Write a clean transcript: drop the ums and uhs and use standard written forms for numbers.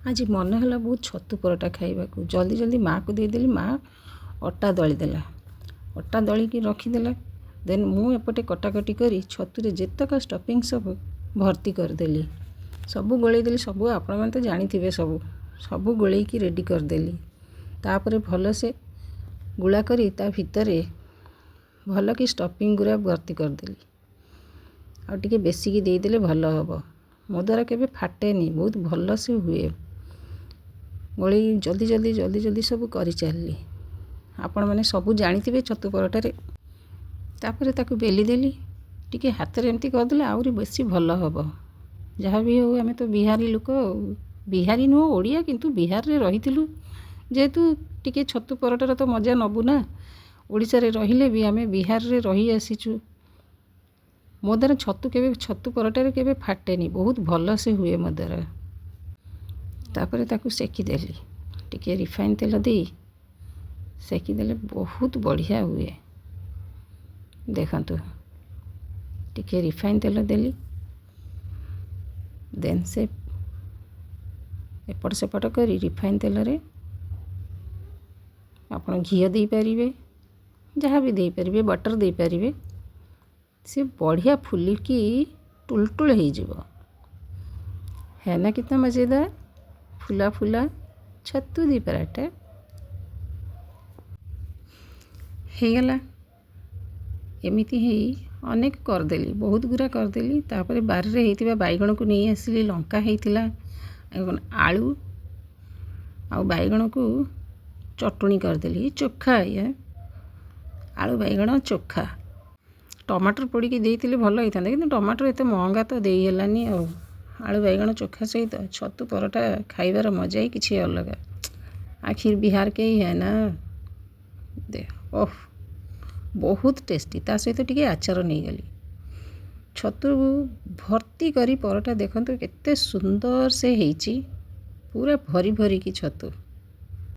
आज मन है बहुत छतु परोटा खाइबा जल्दी जल्दी माँ को देदेली। माँ अटा दलीदेला, अटा दलिकी रखीदेला। देन मु एपटे कटाकटी करी छतुरे जेतक स्टफिंग सब भर्ती करदेली, सबू गोलेदेली। सबू आपण मैंने तो जानी सबू गोलेकी रेडी करदेली। तापर भल से गुला करी ता भितरे भल कि स्टफिंग गुरा भर्ती करदेली। आउ टिके बेसिकी देदेले भल हम। मो द्वारा केबे फाटेनी, बहुत भल से हुए। गोली जल्दी जल्दी जल्दी जल्दी सब कर चलली। आपण मैंने सबू जानी छतु परोटारे। तापर ताकू बेली देली, टिके हाथ रे एमती करदेले आउरी बेसी भल हम। जहाँ भी हो, आमे तो बिहारी लोक, बिहारी नुह ओडिया, किंतु बिहार रे रहिथिलु जेहेतु टिके छतु परोटार तो मजा नबू ना। ओडिशा रे रहिले भी आमे बिहार रे रही आसीचु। मो द्वारा छतु परोटारे केबे फाटेनी, बहुत भल से हुए मो द्वारा। तापर ताकू सेकीदेली, टिके रिफाइन तेल दे सेकीदेले बहुत बढ़िया हुए। देखंतु टिके रिफाइन तेल देली। देन से एपट सेपट करी रिफाइन तेल रे आपण घी दे पारिबे, जहाँ भी दे पारिबे, बटर दे पारिबे। से बढ़िया फुलिकी टुलटुल हो जिवो। है ना कितना मज़ेदार फुला फुला छतु दी पराठा हो गला। एमिति ही अनेक करदेली, बहुत गुरा करदेली। तापर बार रे हेतिबा बैगण को नहीं आसिली, लंका हेतिला, आलू आ बैगण को चटुणी करदेली। चोखा या आलू बैगण चोखा। टमाटर पोड़ी की देइतिले भल होइथा, किंतु टमाटर एते महंगा तो देई हेलानी। आलू बैगण चोखा सहित छतु परोटा खाइबार मजा ही किसी अलग। आखिर बिहार के ही है ना। दे ओह बहुत टेस्टी। ता सहित टिके आचार नहीं गली। छतु भर्ती करी परोटा देखंतु केते सुंदर से हेची, पूरा भरी भरी की छतु।